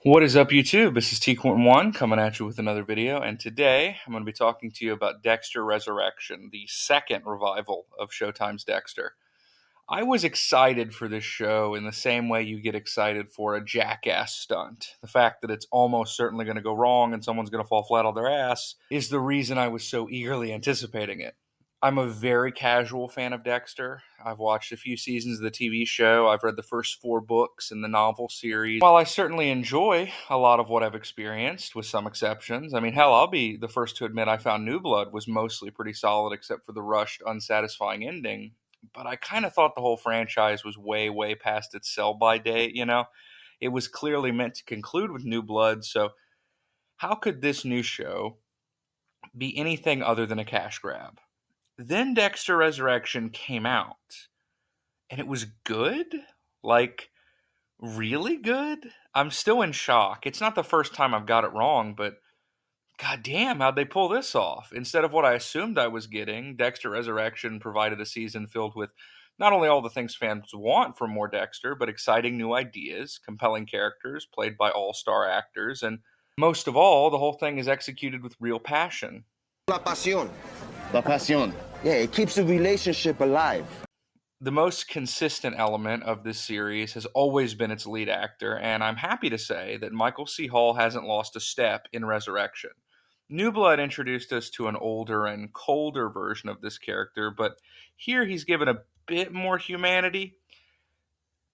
What is up, YouTube? This is T1 coming at you with another video, and today I'm going to be talking to you about Dexter Resurrection, the second revival of Showtime's Dexter. I was excited for this show in the same way you get excited for a jackass stunt. The fact that it's almost certainly going to go wrong and someone's going to fall flat on their ass is the reason I was so eagerly anticipating it. I'm a very casual fan of Dexter. I've watched a few seasons of the TV show. I've read the first 4 books in the novel series. While I certainly enjoy a lot of what I've experienced, with some exceptions, I mean, hell, I'll be the first to admit I found New Blood was mostly pretty solid except for the rushed, unsatisfying ending. But I kind of thought the whole franchise was way, way past its sell-by date. It was clearly meant to conclude with New Blood, so how could this new show be anything other than a cash grab? Then Dexter Resurrection came out, and it was good? Like, really good? I'm still in shock. It's not the first time I've got it wrong, but goddamn, how'd they pull this off? Instead of what I assumed I was getting, Dexter Resurrection provided a season filled with not only all the things fans want from more Dexter, but exciting new ideas, compelling characters played by all-star actors, and most of all, the whole thing is executed with real passion. La pasión. La Pasión. Yeah, it keeps the relationship alive. The most consistent element of this series has always been its lead actor, and I'm happy to say that Michael C. Hall hasn't lost a step in Resurrection. New Blood introduced us to an older and colder version of this character, but here he's given a bit more humanity.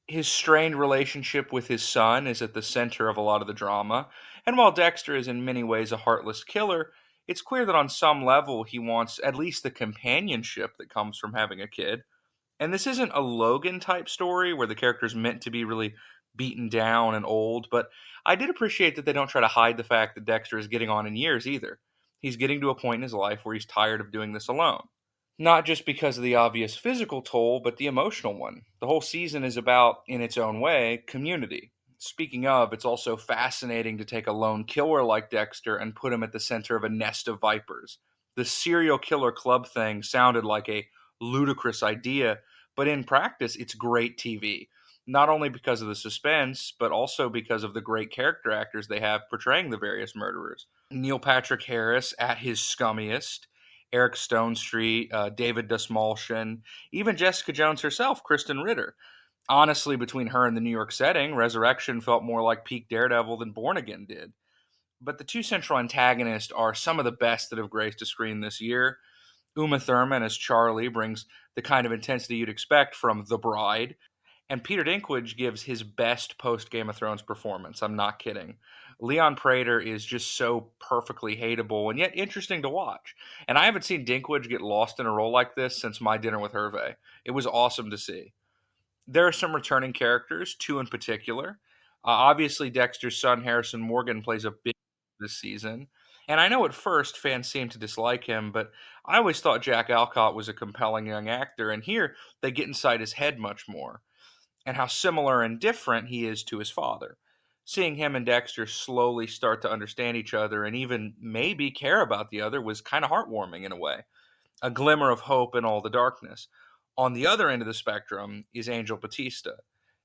His strained relationship with his son is at the center of a lot of the drama, and while Dexter is in many ways a heartless killer, it's clear that on some level he wants at least the companionship that comes from having a kid. And this isn't a Logan type story where the character's meant to be really beaten down and old, but I did appreciate that they don't try to hide the fact that Dexter is getting on in years either. He's getting to a point in his life where he's tired of doing this alone. Not just because of the obvious physical toll, but the emotional one. The whole season is about, in its own way, community. Speaking of, it's also fascinating to take a lone killer like Dexter and put him at the center of a nest of vipers. The serial killer club thing sounded like a ludicrous idea, but in practice, it's great TV. Not only because of the suspense, but also because of the great character actors they have portraying the various murderers. Neil Patrick Harris at his scummiest, Eric Stonestreet, David Dastmalchian, even Jessica Jones herself, Kristen Ritter. Honestly, between her and the New York setting, Resurrection felt more like peak Daredevil than Born Again did. But the two central antagonists are some of the best that have graced a screen this year. Uma Thurman as Charlie brings the kind of intensity you'd expect from The Bride, and Peter Dinklage gives his best post-Game of Thrones performance. I'm not kidding. Leon Prater is just so perfectly hateable and yet interesting to watch. And I haven't seen Dinklage get lost in a role like this since My Dinner with Hervé. It was awesome to see. There are some returning characters, 2 in particular. Obviously, Dexter's son, Harrison Morgan, plays a big role this season. And I know at first fans seem to dislike him, but I always thought Jack Alcott was a compelling young actor, and here they get inside his head much more, and how similar and different he is to his father. Seeing him and Dexter slowly start to understand each other and even maybe care about the other was kind of heartwarming in a way. A glimmer of hope in all the darkness. On the other end of the spectrum is Angel Batista.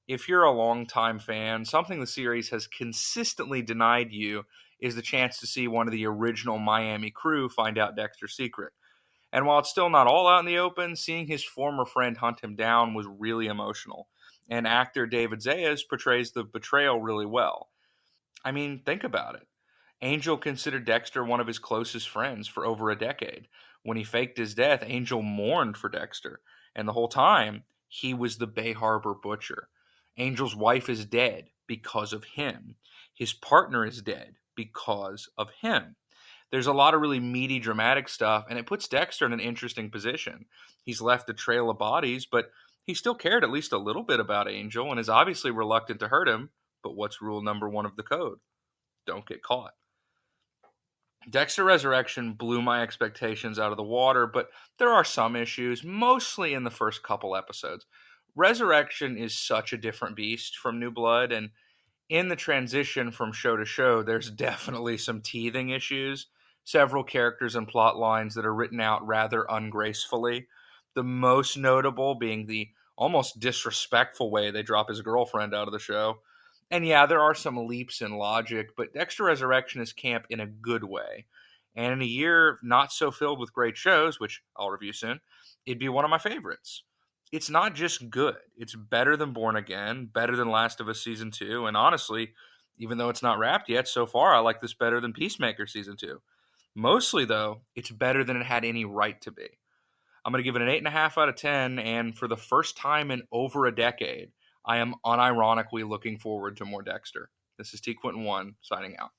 If you're a longtime fan, something the series has consistently denied you is the chance to see one of the original Miami crew find out Dexter's secret. And while it's still not all out in the open, seeing his former friend hunt him down was really emotional. And actor David Zayas portrays the betrayal really well. I mean, think about it. Angel considered Dexter one of his closest friends for over a decade. When he faked his death, Angel mourned for Dexter. And the whole time, he was the Bay Harbor butcher. Angel's wife is dead because of him. His partner is dead because of him. There's a lot of really meaty, dramatic stuff, and it puts Dexter in an interesting position. He's left a trail of bodies, but he still cared at least a little bit about Angel and is obviously reluctant to hurt him. But what's rule number 1 of the code? Don't get caught. Dexter Resurrection blew my expectations out of the water, but there are some issues, mostly in the first couple episodes. Resurrection is such a different beast from New Blood, and in the transition from show to show, there's definitely some teething issues. Several characters and plot lines that are written out rather ungracefully. The most notable being the almost disrespectful way they drop his girlfriend out of the show. And yeah, there are some leaps in logic, but Dexter Resurrection is camp in a good way. And in a year not so filled with great shows, which I'll review soon, it'd be one of my favorites. It's not just good, it's better than Born Again, better than Last of Us Season 2, and honestly, even though it's not wrapped yet, so far I like this better than Peacemaker Season 2. Mostly, though, it's better than it had any right to be. I'm going to give it an 8.5 out of 10, and for the first time in over a decade, I am unironically looking forward to more Dexter. This is T. Quentin 1 signing out.